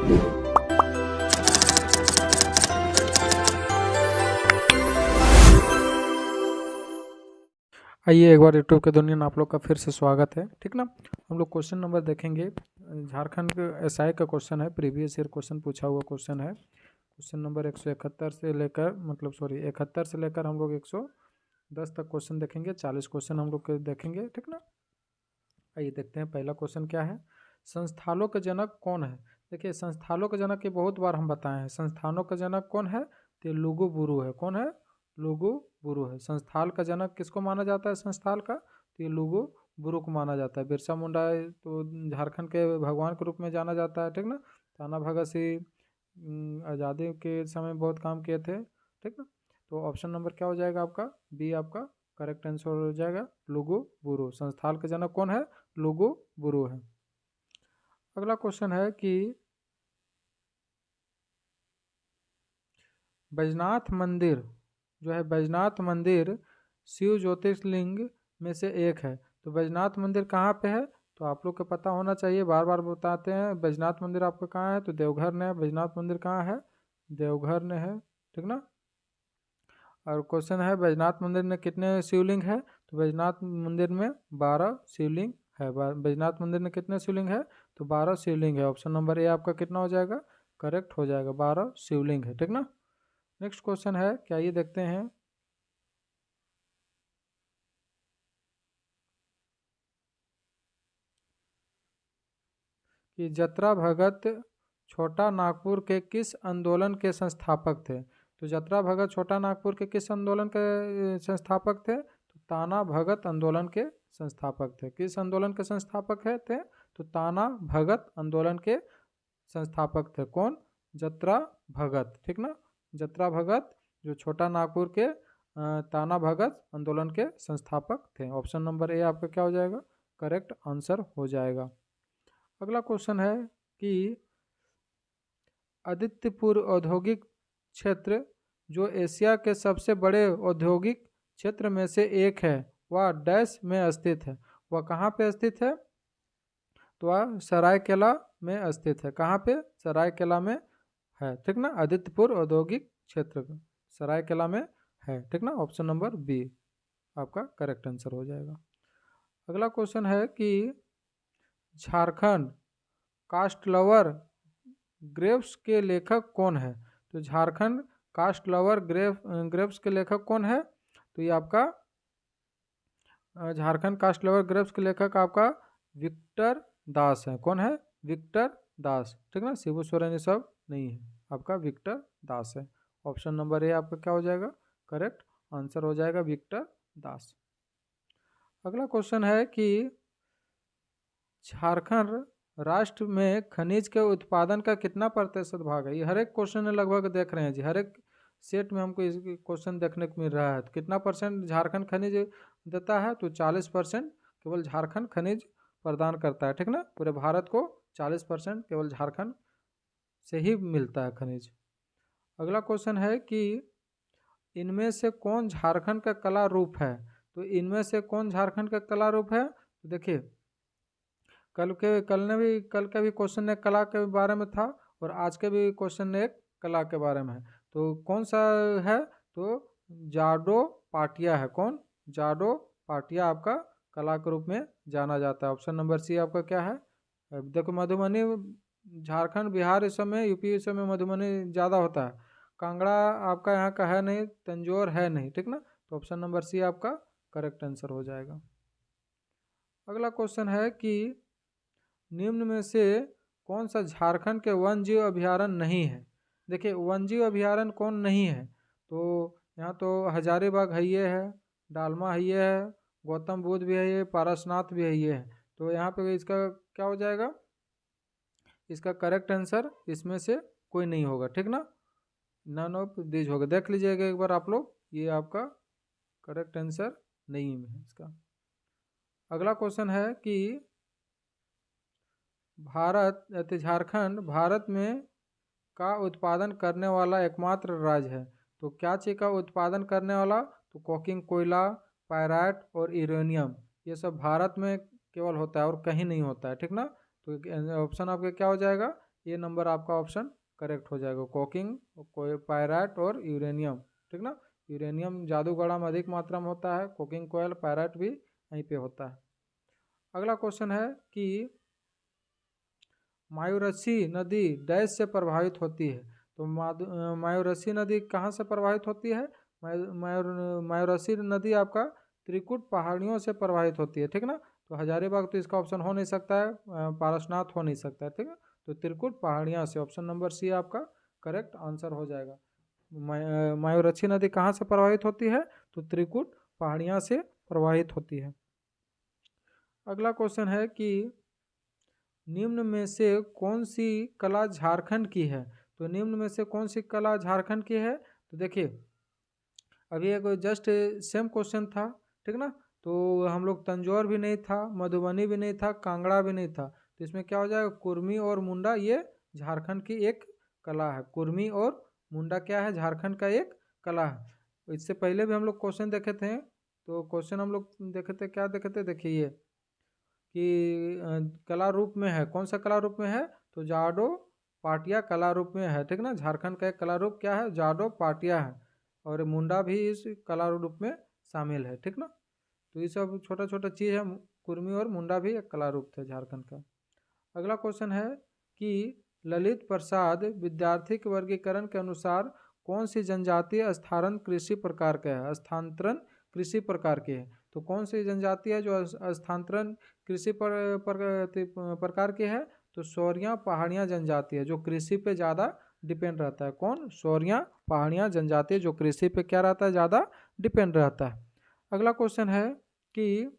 आइए एक बार यूट्यूब के दुनिया में आप लोग का फिर से स्वागत है। ठीक ना, हम लोग क्वेश्चन नंबर देखेंगे। झारखंड के एसआई का क्वेश्चन है, प्रीवियस ईयर क्वेश्चन पूछा हुआ क्वेश्चन है। क्वेश्चन नंबर 171 से लेकर 71 से लेकर हम लोग 110 तक क्वेश्चन देखेंगे। 40 क्वेश्चन हम लोग के देखेंगे। ठीक ना, आइए देखते हैं पहला क्वेश्चन क्या है। संस्थानों के जनक कौन है? देखिए, संस्थानों के जनक ये बहुत बार हम बताए हैं। संस्थानों का जनक कौन है? तो लुगु बुरु है। कौन है? लुगु बुरु है। संस्थान का जनक किसको माना जाता है? संस्थान का तो ये लुगु बुरु को माना जाता है। बिरसा मुंडा तो झारखंड के भगवान के रूप में जाना जाता है। ठीक ना, ताना भगत सिंह आज़ादी के समय बहुत काम किए थे। ठीक ना, तो ऑप्शन नंबर क्या हो जाएगा आपका? बी आपका करेक्ट आंसर हो जाएगा, लुगु बुरु। संस्थान के जनक कौन है? लुगु बुरु है। अगला क्वेश्चन है कि बैजनाथ मंदिर जो है, बैजनाथ मंदिर शिव ज्योतिर्लिंग में से एक है। तो बैजनाथ मंदिर कहाँ पे है? तो आप लोग को पता होना चाहिए, बार बार बताते हैं। बैजनाथ मंदिर आपका कहाँ है? तो देवघर में है। बैजनाथ मंदिर कहाँ है? देवघर में है। ठीक ना, और क्वेश्चन है बैजनाथ मंदिर में कितने शिवलिंग है? तो बैजनाथ मंदिर में 12 शिवलिंग है। बैजनाथ मंदिर में कितने शिवलिंग है? तो 12 शिवलिंग है। ऑप्शन नंबर ए आपका कितना हो जाएगा? करेक्ट हो जाएगा, 12 शिवलिंग है। ठीक ना, नेक्स्ट क्वेश्चन है, क्या ये देखते हैं कि जत्रा भगत छोटा नागपुर के किस आंदोलन के संस्थापक थे? तो जत्रा भगत छोटा नागपुर के किस आंदोलन के संस्थापक थे? तो ताना भगत आंदोलन के संस्थापक थे। किस आंदोलन के संस्थापक है थे? तो ताना भगत आंदोलन के संस्थापक थे। कौन? जत्रा भगत। ठीक ना, जत्रा भगत जो छोटा नागपुर के ताना भगत आंदोलन के संस्थापक थे। ऑप्शन नंबर ए आपका क्या हो जाएगा? करेक्ट आंसर हो जाएगा। अगला क्वेश्चन है कि आदित्यपुर औद्योगिक क्षेत्र जो एशिया के सबसे बड़े औद्योगिक क्षेत्र में से एक है, वह डैश में स्थित है। वह कहाँ पे स्थित है? तो वह सरायकेला में स्थित है। कहाँ पे? सरायकेला में है। ठीक ना, आदित्यपुर औद्योगिक क्षेत्र सरायकेला में है। ठीक ना, ऑप्शन नंबर बी आपका करेक्ट आंसर हो जाएगा। अगला क्वेश्चन है कि झारखंड कास्ट लवर ग्रेव्स के लेखक कौन है? तो झारखंड कास्ट लवर ग्रेव्स के लेखक कौन है? तो ये आपका झारखंड कास्ट लवर ग्रेव्स के लेखक आपका विक्टर दास है। कौन है? विक्टर दास। ठीक ना, शिबू सोरेन ये सब नहीं है, आपका विक्टर दास है। ऑप्शन नंबर ए आपका क्या हो जाएगा? करेक्ट आंसर हो जाएगा, विक्टर दास। अगला क्वेश्चन है कि झारखंड राष्ट्र में खनिज के उत्पादन का कितना प्रतिशत भाग है? ये हर एक क्वेश्चन में लगभग देख रहे हैं जी, हर एक सेट में हमको इस क्वेश्चन देखने को मिल रहा है। तो कितना परसेंट झारखंड खनिज देता है? तो 40% केवल झारखंड खनिज प्रदान करता है। ठीक ना, पूरे भारत को 40% केवल झारखंड से ही मिलता है खनिज। अगला क्वेश्चन है कि इनमें से कौन झारखंड का कला रूप है? तो इनमें से कौन झारखंड का कला रूप है? तो देखिए, कल का भी क्वेश्चन एक कला के बारे में था, और आज के भी क्वेश्चन एक कला के बारे में है। तो कौन सा है? तो जाडो पाटिया है। कौन? जाडो पाटिया आपका कला के रूप में जाना जाता है। ऑप्शन नंबर सी आपका क्या है? देखो, मधुबनी झारखंड बिहार इस समय, यूपी इस समय मधुबनी ज़्यादा होता है। कांगड़ा आपका यहाँ का है नहीं, तंजौर है नहीं। ठीक ना, तो ऑप्शन नंबर सी आपका करेक्ट आंसर हो जाएगा। अगला क्वेश्चन है कि निम्न में से कौन सा झारखंड के वन जीव अभ्यारण्य नहीं है? देखिए, वन जीव अभ्यारण्य कौन नहीं है? तो यहाँ तो हजारीबाग है, ये है, डालमा है, ये है, गौतम बुद्ध भी है, ये पारसनाथ भी है, ये है। तो यहाँ पे इसका क्या हो जाएगा? इसका करेक्ट आंसर इसमें से कोई नहीं होगा। ठीक ना, नन ऑफ दिस होगा। देख लीजिएगा एक बार आप लोग, ये आपका करेक्ट आंसर नहीं है इसका। अगला क्वेश्चन है कि झारखंड भारत में का उत्पादन करने वाला एकमात्र राज्य है। तो क्या चीज़ का उत्पादन करने वाला? तो कोकिंग कोयला, पायराइट और यूरेनियम, ये सब भारत में केवल होता है और कहीं नहीं होता है। ठीक ना, तो ऑप्शन आपका क्या हो जाएगा? ये नंबर आपका ऑप्शन करेक्ट हो जाएगा। कोकिंग, पायराइट और यूरेनियम, ठीक ना। यूरेनियम जादूगढ़ा में अधिक मात्रा में होता है, कोकिंग कोयल, पायराइट भी यहीं पे होता है। अगला क्वेश्चन है कि मायूरसी नदी डैश से प्रभावित होती है। तो मायूरसी नदी कहाँ से प्रभावित होती है? मायूरसी नदी आपका त्रिकुट पहाड़ियों से प्रभावित होती है, ठीक ना। तो हजारीबाग तो इसका ऑप्शन हो नहीं सकता है, पारसनाथ हो नहीं सकता है, ठीक है। तो त्रिकुट पहाड़ियाँ से, ऑप्शन नंबर सी आपका करेक्ट आंसर हो जाएगा। मायूरसी नदी कहाँ से प्रभावित होती है? तो त्रिकुट पहाड़ियाँ से प्रभावित होती है। अगला क्वेश्चन है कि निम्न में से कौन सी कला झारखंड की है? तो निम्न में से कौन सी कला झारखंड की है? तो देखिए अभी एक जस्ट सेम क्वेश्चन था, ठीक ना। तो हम लोग तंजौर भी नहीं था, मधुबनी भी नहीं था, कांगड़ा भी नहीं था, तो इसमें क्या हो जाएगा? कुर्मी और मुंडा, ये झारखंड की एक कला है। कुर्मी और मुंडा क्या है? झारखंड का एक कला है। इससे पहले भी हम लोग क्वेश्चन देखे थे, तो क्वेश्चन हम लोग देखे थे, क्या देखे थे? देखिए ये कि कला रूप में है, कौन सा कला रूप में है? तो जाडो पाटिया कला रूप में है, ठीक ना। झारखंड का एक कला रूप क्या है? जाडो पाटिया है, और मुंडा भी इस कला रूप में शामिल है, ठीक ना। तो ये सब छोटा छोटा चीज़ है। कुर्मी और मुंडा भी एक कला रूप थे झारखंड का। अगला क्वेश्चन है कि ललित प्रसाद विद्यार्थी के वर्गीकरण के अनुसार कौन सी जनजातीय स्थानांतरण कृषि प्रकार का है? स्थानांतरण कृषि प्रकार की है। तो कौन सी जनजाति है जो स्थानांतरण कृषि प्रकार की है? तो सौरिया पहाड़ियाँ जनजाति है, जो कृषि पे ज़्यादा डिपेंड रहता है। कौन? सौरिया पहाड़ियाँ जनजाति, जो कृषि पे क्या रहता है? ज़्यादा डिपेंड रहता है। अगला क्वेश्चन है कि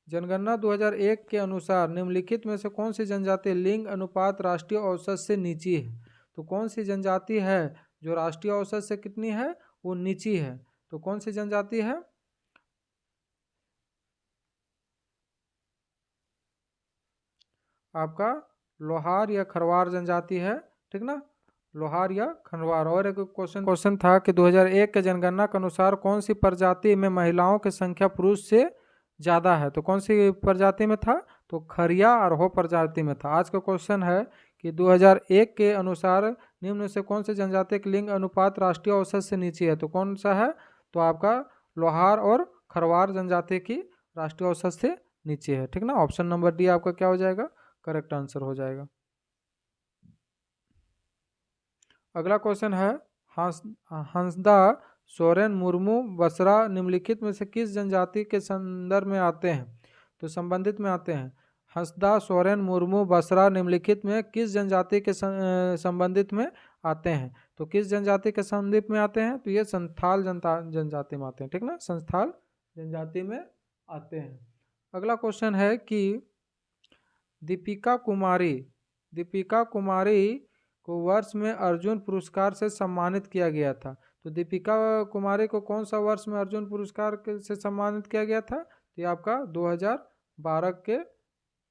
जनगणना 2001 के अनुसार निम्नलिखित में से कौन सी जनजाति लिंग अनुपात राष्ट्रीय औसत से नीची है? तो कौन सी जनजाति है जो राष्ट्रीय औसत से कितनी है? वो नीची है। तो कौन सी जनजाति है? आपका लोहार या खरवार जनजाति है, ठीक ना। लोहार या खरवार। और एक क्वेश्चन था कि 2001 के जनगणना के अनुसार कौन सी प्रजाति में महिलाओं की संख्या पुरुष से ज़्यादा है? तो कौन सी प्रजाति में था? तो खरिया और हो प्रजाति में था। आज का क्वेश्चन है कि 2001 के अनुसार निम्न में से कौन सी जनजाति के लिंग अनुपात राष्ट्रीय औसत से नीचे है? तो कौन सा है? तो आपका लोहार और खरवार जनजाति की राष्ट्रीय औसत से नीचे है, ठीक ना। ऑप्शन नंबर डी आपका क्या हो जाएगा? करेक्ट आंसर हो जाएगा। अगला क्वेश्चन है हंसदा सोरेन मुर्मू बसरा निम्नलिखित में से किस जनजाति के संदर्भ में आते हैं? तो संबंधित में आते हैं। हंसदा सोरेन मुर्मू बसरा निम्नलिखित में किस जनजाति के संबंधित में आते हैं? तो किस जनजाति के संदर्भ में आते हैं? तो ये संथाल जनजाति में आते हैं, ठीक ना। संथाल जनजाति में आते हैं। अगला क्वेश्चन है कि दीपिका कुमारी को वर्ष में अर्जुन पुरस्कार से सम्मानित किया गया था। तो दीपिका कुमारी को कौन सा वर्ष में अर्जुन पुरस्कार से सम्मानित किया गया था? तो ये आपका 2012 के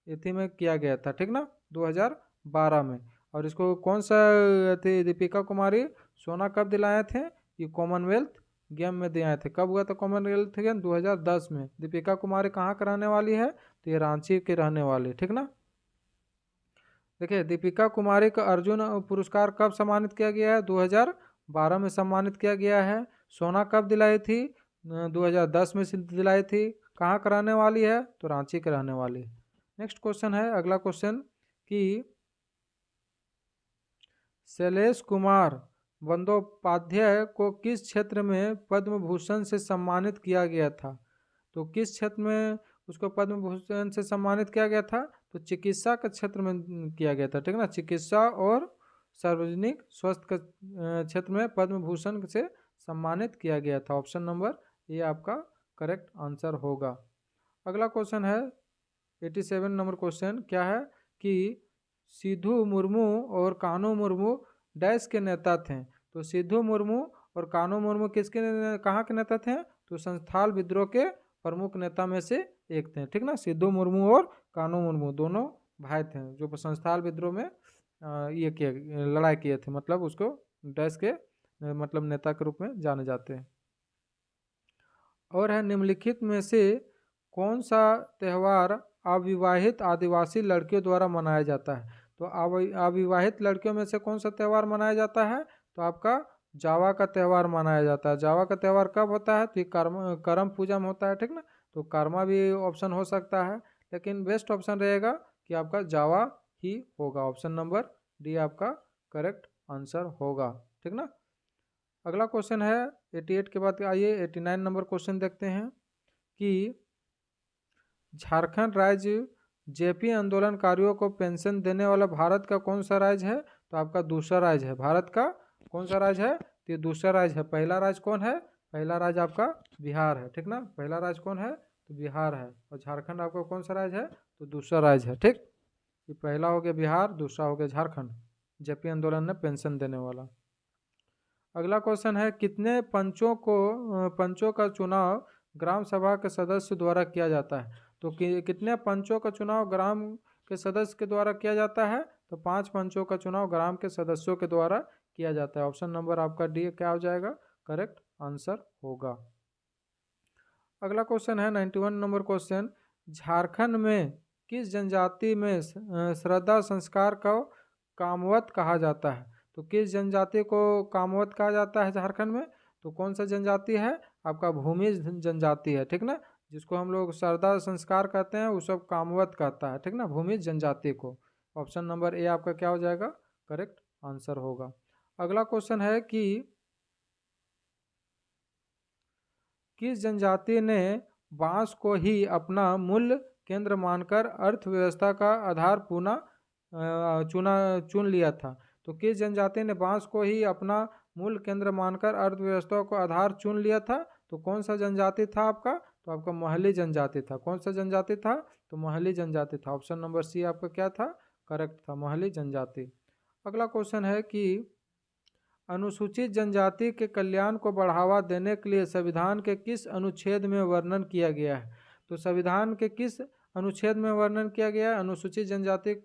इति में किया गया था, ठीक ना, 2012 में। और इसको कौन सा थी दीपिका कुमारी सोना कब दिलाए थे? ये कॉमनवेल्थ गेम में दिलाए थे। कब हुआ था कॉमनवेल्थ गेम? 2010 में। दीपिका कुमारी कहाँ का रहने वाली है? तो ये रांची के रहने वाली, ठीक ना। देखिए दीपिका कुमारी को अर्जुन पुरस्कार कब सम्मानित किया गया है? 2012 में सम्मानित किया गया है। सोना कब दिलाई थी? 2010 में दिलाई थी। कहाँ का रहने वाली है? तो रांची के रहने वाली। नेक्स्ट क्वेश्चन है, अगला क्वेश्चन कि शैलेश कुमार बंदोपाध्याय को किस क्षेत्र में पद्म भूषण से सम्मानित किया गया था? तो किस क्षेत्र में उसको पद्म भूषण से सम्मानित किया गया था? तो चिकित्सा के क्षेत्र में किया गया था, ठीक ना। चिकित्सा और सार्वजनिक स्वास्थ्य के क्षेत्र में पद्म भूषण से सम्मानित किया गया था। ऑप्शन नंबर ये आपका करेक्ट आंसर होगा। अगला क्वेश्चन है 87 नंबर क्वेश्चन, क्या है कि सिद्धू मुर्मू और कान्हू मुर्मू डैश के नेता थे। तो सिद्धू मुर्मू और कान्हू मुर्मू कहाँ के नेता थे? तो संथाल विद्रोह के प्रमुख नेता में से एक थे, ठीक ना। सिद्धू मुर्मू और कान्हू मुर्मू दोनों भाई थे जो संथाल विद्रोह में ये किए लड़ाई किए थे, मतलब उसको डैश के मतलब नेता के रूप में जाने जाते हैं। और है निम्नलिखित में से कौन सा त्यौहार अविवाहित आदिवासी लड़कियों द्वारा मनाया जाता है? तो अविवाहित लड़कियों में से कौन सा त्यौहार मनाया जाता है? तो आपका जावा का त्यौहार मनाया जाता है। जावा का त्यौहार कब होता है? तो ये करम पूजा में होता है, ठीक ना। तो कर्मा भी ऑप्शन हो सकता है, लेकिन बेस्ट ऑप्शन रहेगा कि आपका जावा ही होगा। ऑप्शन नंबर डी आपका करेक्ट आंसर होगा, ठीक ना। अगला क्वेश्चन है 88 के बाद आइए 89 नंबर क्वेश्चन देखते हैं कि झारखंड राज्य जेपी आंदोलनकारियों को पेंशन देने वाला भारत का कौन सा राज्य है? तो आपका दूसरा राज्य है। भारत का कौन सा राज्य है? तो ये दूसरा राज्य है। पहला राज्य कौन है? पहला राज्य आपका बिहार है, ठीक ना। पहला राज्य कौन है? तो बिहार है। और झारखंड आपका कौन सा राज्य है? तो दूसरा राज्य है, ठीक। ये पहला हो गया बिहार, दूसरा हो गया झारखंड, जेपी आंदोलन में पेंशन देने वाला। अगला क्वेश्चन है कितने पंचों का चुनाव ग्राम सभा के सदस्य द्वारा किया जाता है? तो कितने पंचों का चुनाव ग्राम के सदस्य के द्वारा किया जाता है? तो 5 पंचों का चुनाव ग्राम के सदस्यों के द्वारा किया जाता है। ऑप्शन नंबर आपका डी क्या हो जाएगा? करेक्ट आंसर होगा। अगला क्वेश्चन है 91 नंबर क्वेश्चन, झारखंड में किस जनजाति में श्रद्धा संस्कार को कामवत कहा जाता है? तो किस जनजाति को कामवत कहा जाता है झारखंड में? तो कौन सा जनजाति है? आपका भूमि जनजाति है, ठीक ना। जिसको हम लोग श्रद्धा संस्कार कहते हैं वो सब कामवत कहता है, ठीक ना, भूमि जनजाति को। ऑप्शन नंबर ए आपका क्या हो जाएगा? करेक्ट आंसर होगा। अगला क्वेश्चन है कि किस जनजाति ने बांस को ही अपना मूल केंद्र मानकर अर्थव्यवस्था का आधार चुन लिया था? तो किस जनजाति ने बांस को ही अपना मूल केंद्र मानकर अर्थव्यवस्था को आधार चुन लिया था? तो कौन सा जनजाति था आपका? तो आपका महली जनजाति था। कौन सा जनजाति था? तो महली जनजाति था। ऑप्शन नंबर सी आपका क्या था? करेक्ट था, महली जनजाति। अगला क्वेश्चन है कि अनुसूचित जनजाति के कल्याण को बढ़ावा देने के लिए संविधान के किस अनुच्छेद में वर्णन किया गया है? तो संविधान के किस अनुच्छेद में वर्णन किया गया है अनुसूचित जनजाति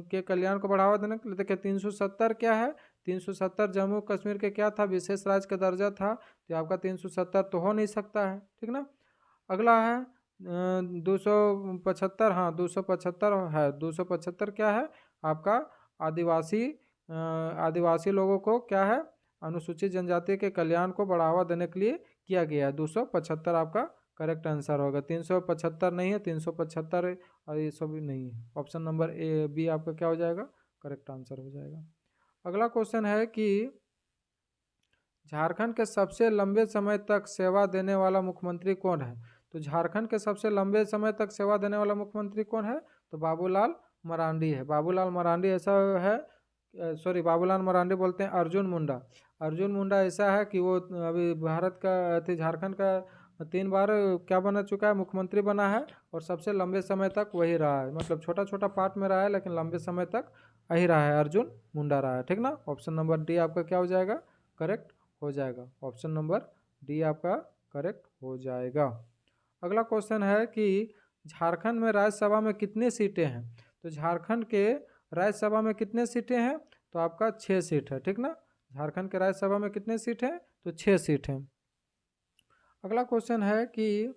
के कल्याण को बढ़ावा देने के लिए? देखिए 370 क्या है? 370 जम्मू कश्मीर के क्या था? विशेष राज्य का दर्जा था। तो आपका 370 तो हो नहीं सकता है, ठीक ना। अगला है 275, हाँ 275 है। 275 क्या है? आपका आदिवासी लोगों को क्या है? अनुसूचित जनजाति के कल्याण को बढ़ावा देने के लिए किया गया है। 275 आपका करेक्ट आंसर होगा। 375 नहीं है, 375 और ये सब नहीं है। ऑप्शन नंबर ए बी आपका क्या हो जाएगा? करेक्ट आंसर हो जाएगा। अगला क्वेश्चन है कि झारखंड के सबसे लंबे समय तक सेवा देने वाला मुख्यमंत्री कौन है? तो झारखंड के सबसे लंबे समय तक सेवा देने वाला मुख्यमंत्री कौन है? तो बाबूलाल मरांडी है। बाबूलाल मरांडी ऐसा है, सॉरी बाबूलाल मरांडी बोलते हैं अर्जुन मुंडा। अर्जुन मुंडा ऐसा है कि वो अभी भारत का झारखंड का 3 बार क्या बना चुका है? मुख्यमंत्री बना है। और सबसे लंबे समय तक वही रहा है, मतलब छोटा छोटा पार्ट में रहा है लेकिन लंबे समय तक वही रहा है, अर्जुन मुंडा रहा है, ठीक ना। ऑप्शन नंबर डी आपका क्या हो जाएगा? करेक्ट हो जाएगा। ऑप्शन नंबर डी आपका करेक्ट हो जाएगा। अगला क्वेश्चन है कि झारखंड में राज्यसभा में कितनी सीटें हैं? तो झारखंड के राज्यसभा में कितने सीटें हैं? तो आपका 6 सीट है, ठीक ना। झारखंड के राज्यसभा में कितने सीट हैं? तो 6 सीट हैं। अगला क्वेश्चन है कि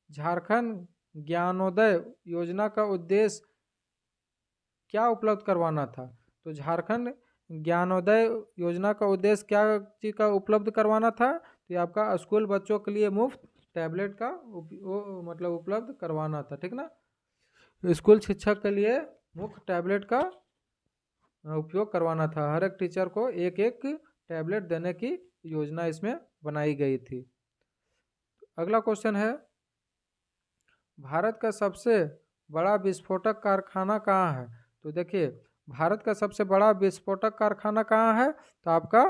झारखंड ज्ञानोदय योजना का उद्देश्य क्या उपलब्ध करवाना था? तो झारखंड ज्ञानोदय योजना का उद्देश्य क्या चीज़ का उपलब्ध करवाना था? तो आपका स्कूल बच्चों के लिए मुफ्त टैबलेट का मतलब उपलब्ध करवाना था, ठीक ना। स्कूल शिक्षक के लिए मुफ्त टैबलेट का उपयोग करवाना था। हर एक टीचर को एक एक टैबलेट देने की योजना इसमें बनाई गई थी। अगला क्वेश्चन है भारत का सबसे बड़ा विस्फोटक कारखाना कहाँ है? तो देखिए भारत का सबसे बड़ा विस्फोटक कारखाना कहाँ है? तो आपका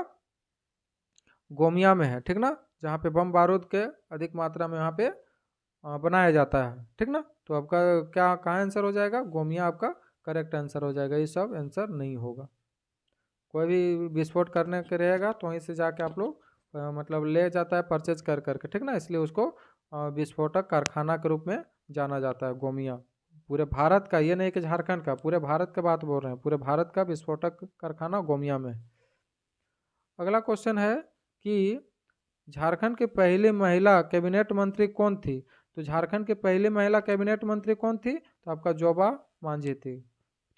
गोमिया में है, ठीक ना, जहाँ पे बम बारूद के अधिक मात्रा में यहाँ पे बनाया जाता है, ठीक ना। तो आपका क्या कहाँ आंसर हो जाएगा? गोमिया आपका करेक्ट आंसर हो जाएगा। ये सब आंसर नहीं होगा। कोई भी विस्फोट करने के रहेगा तो वहीं से जाके आप लोग मतलब ले जाता है परचेज कर करके, ठीक ना। इसलिए उसको विस्फोटक कारखाना के रूप में जाना जाता है गोमिया। पूरे भारत का, ये नहीं कि झारखंड का, पूरे भारत का बात बोल रहे हैं, पूरे भारत का विस्फोटक कारखाना गोमिया में। अगला क्वेश्चन है कि झारखंड की पहली महिला कैबिनेट मंत्री कौन थी? तो झारखंड की पहली महिला कैबिनेट मंत्री कौन थी? तो आपका जोबा मांझी थी।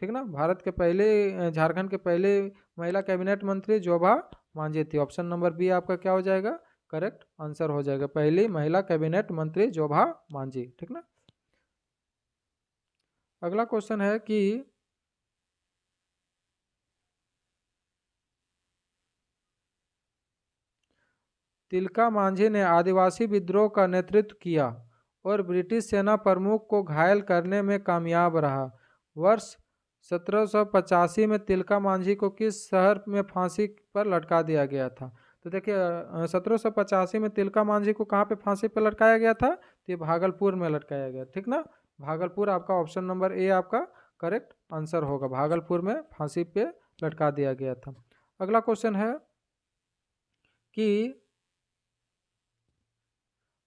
ठीक ना। भारत के पहले झारखंड के पहले महिला कैबिनेट मंत्री जोभा मांझी थी। ऑप्शन नंबर बी आपका क्या हो जाएगा, करेक्ट आंसर हो जाएगा, पहली महिला कैबिनेट मंत्री जोभा मांझी, ठीक ना। अगला क्वेश्चन है कि तिलका मांझी ने आदिवासी विद्रोह का नेतृत्व किया और ब्रिटिश सेना प्रमुख को घायल करने में कामयाब रहा। वर्ष 1785 में तिलका मांझी को किस शहर में फांसी पर लटका दिया गया था। तो देखिए 1785 में तिलका मांझी को कहाँ पे फांसी पर लटकाया गया था, तो ये भागलपुर में लटकाया गया, ठीक ना। भागलपुर आपका ऑप्शन नंबर ए आपका करेक्ट आंसर होगा, भागलपुर में फांसी पे लटका दिया गया था। अगला क्वेश्चन है कि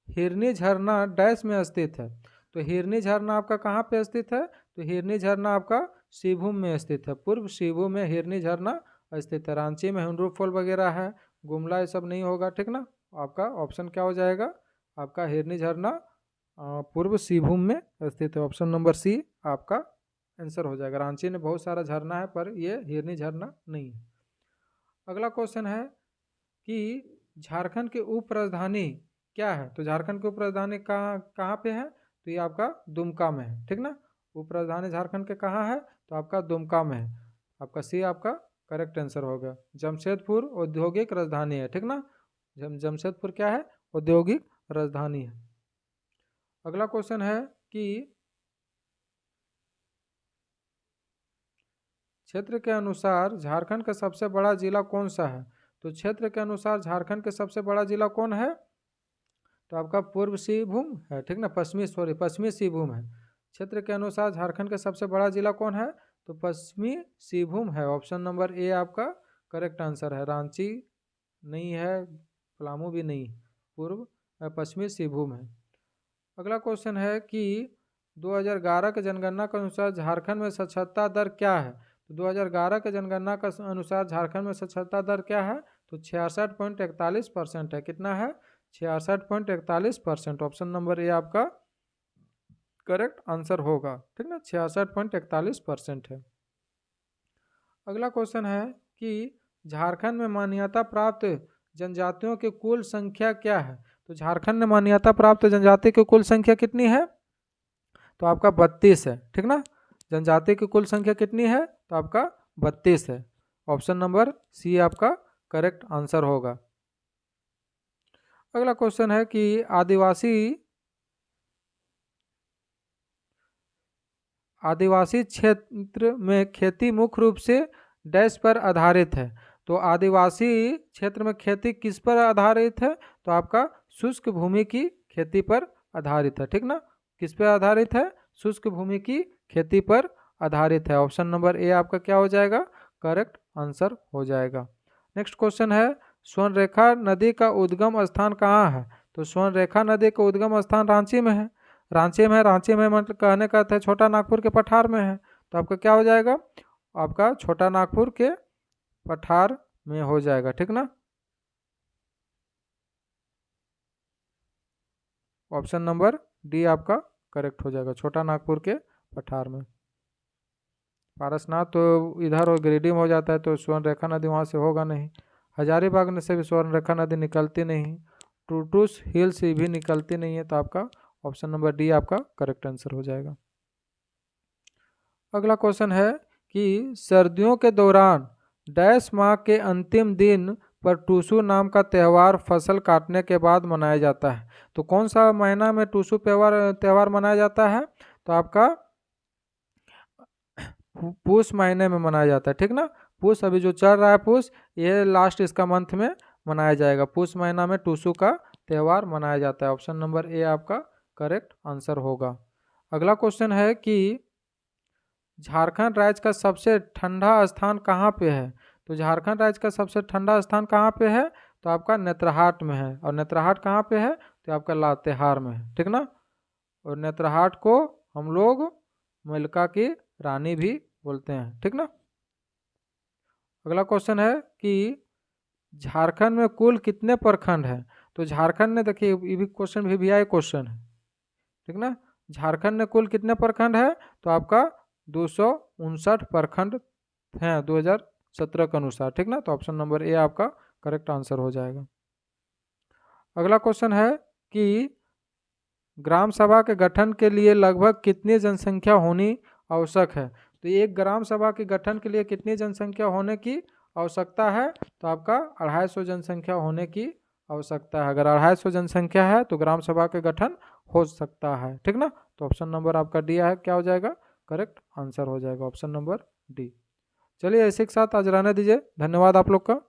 हिरनी झरना डैश में स्थित है। तो हिरनी झरना आपका कहाँ पे स्थित है, तो हिरनी झरना आपका सिवभूम में स्थित है, पूर्व सिवभूम में हिरनी झरना स्थित है। रांची में हुंडरू फॉल वगैरह है, गुमला ये सब नहीं होगा, ठीक ना। आपका ऑप्शन क्या हो जाएगा, आपका हिरनी झरना पूर्व सिवभूम में स्थित है, ऑप्शन नंबर सी आपका आंसर हो जाएगा। रांची में बहुत सारा झरना है पर ये हिरनी झरना नहीं है। अगला क्वेश्चन है कि झारखंड की उप राजधानी क्या है। तो झारखंड की उप राजधानी कहाँ पे है, तो ये आपका दुमका में है, ठीक ना। उप राजधानी झारखंड के कहाँ है, तो आपका दुमका में है, आपका सी आपका करेक्ट आंसर होगा। जमशेदपुर औद्योगिक राजधानी है, ठीक ना। जमशेदपुर क्या है, औद्योगिक राजधानी है। अगला क्वेश्चन है कि क्षेत्र के अनुसार झारखंड का सबसे बड़ा जिला कौन सा है। तो क्षेत्र के अनुसार झारखंड का सबसे बड़ा जिला कौन है, तो आपका पूर्व सिंहभूम है, ठीक ना। पश्चिमी सिंहभूम है। क्षेत्र के अनुसार झारखंड का सबसे बड़ा जिला कौन है, तो पश्चिमी सिंहभूम है, ऑप्शन नंबर ए आपका करेक्ट आंसर है। रांची नहीं है, पलामू भी नहीं, पूर्व पश्चिमी सिंहभूम है। अगला क्वेश्चन है कि 2011 के जनगणना के अनुसार झारखंड में साक्षरता दर क्या है। तो 2011 के जनगणना के अनुसार झारखंड में साक्षरता दर क्या है, तो 66.41% है। कितना है, 66.41%, ऑप्शन नंबर ए आपका करेक्ट आंसर होगा, ठीक ना, 66.41% है। अगला क्वेश्चन है कि झारखंड में मान्यता प्राप्त जनजातियों की कुल संख्या क्या है। तो झारखंड में मान्यता प्राप्त जनजाति की कुल संख्या कितनी है, तो आपका 32 है, ठीक ना। जनजाति की कुल संख्या कितनी है, तो आपका 32 है, ऑप्शन नंबर सी आपका करेक्ट आंसर होगा। अगला क्वेश्चन है कि आदिवासी क्षेत्र में खेती मुख्य रूप से डैश पर आधारित है। तो आदिवासी क्षेत्र में खेती किस पर आधारित है, तो आपका शुष्क भूमि की खेती पर आधारित है, ठीक ना। किस पर आधारित है, शुष्क भूमि की खेती पर आधारित है, ऑप्शन नंबर ए आपका क्या हो जाएगा, करेक्ट आंसर हो जाएगा। नेक्स्ट क्वेश्चन है स्वर्णरेखा नदी का उद्गम स्थान कहाँ है। तो स्वर्णरेखा नदी का उद्गम स्थान रांची में है। रांची में मतलब कहने का अर्थ है छोटा नागपुर के पठार में है, तो आपका क्या हो जाएगा, आपका छोटा नागपुर के पठार में हो जाएगा, ठीक ना। ऑप्शन नंबर डी आपका करेक्ट हो जाएगा, छोटा नागपुर के पठार में। पारसनाथ तो इधर और गिरिडीह में हो जाता है, तो स्वर्णरेखा नदी वहाँ से होगा नहीं। हजारीबाग से भी स्वर्णरेखा नदी निकलती नहीं, टूटूस हिल से भी निकलती नहीं है, तो आपका ऑप्शन नंबर डी आपका करेक्ट आंसर हो जाएगा। अगला क्वेश्चन है कि सर्दियों के दौरान डैश माह के अंतिम दिन पर टूसू नाम का त्यौहार फसल काटने के बाद मनाया जाता है। तो कौन सा महीना में टूसू त्यौहार मनाया जाता है, तो आपका पूस महीने में मनाया जाता है, ठीक ना। पूस अभी जो चल रहा है पूस, ये लास्ट इसका मंथ में मनाया जाएगा, पूस महीना में टूसू का त्यौहार मनाया जाता है, ऑप्शन नंबर ए आपका करेक्ट आंसर होगा। अगला क्वेश्चन है कि झारखंड राज्य का सबसे ठंडा स्थान कहाँ पे है। तो झारखंड राज्य का सबसे ठंडा स्थान कहाँ पे है, तो आपका नेत्रहाट में है, और नेत्रहाट कहाँ पे है, तो आपका लातेहार में है, ठीक ना। और नेत्रहाट को हम लोग मलका की रानी भी बोलते हैं, ठीक ना। अगला क्वेश्चन है कि झारखंड में कुल कितने प्रखंड हैं। तो झारखंड में देखिए ये भी क्वेश्चन भी वीआई क्वेश्चन है, ठीक ना। झारखंड में कुल कितने प्रखंड है, तो आपका 259 प्रखंड हैं 2017 के अनुसार, ठीक ना। तो ऑप्शन नंबर ए आपका करेक्ट आंसर हो जाएगा। अगला क्वेश्चन है कि ग्राम सभा के गठन के लिए लगभग कितनी जनसंख्या होनी आवश्यक है। तो एक ग्राम सभा के गठन के लिए कितनी जनसंख्या होने की आवश्यकता है, तो आपका 250 जनसंख्या होने की आवश्यकता है। अगर 250 जनसंख्या है तो ग्राम सभा के गठन हो सकता है, ठीक ना। तो ऑप्शन नंबर आपका डी है, क्या हो जाएगा, करेक्ट आंसर हो जाएगा ऑप्शन नंबर डी। चलिए ऐसे के साथ आज रहने दीजिए, धन्यवाद आप लोग का।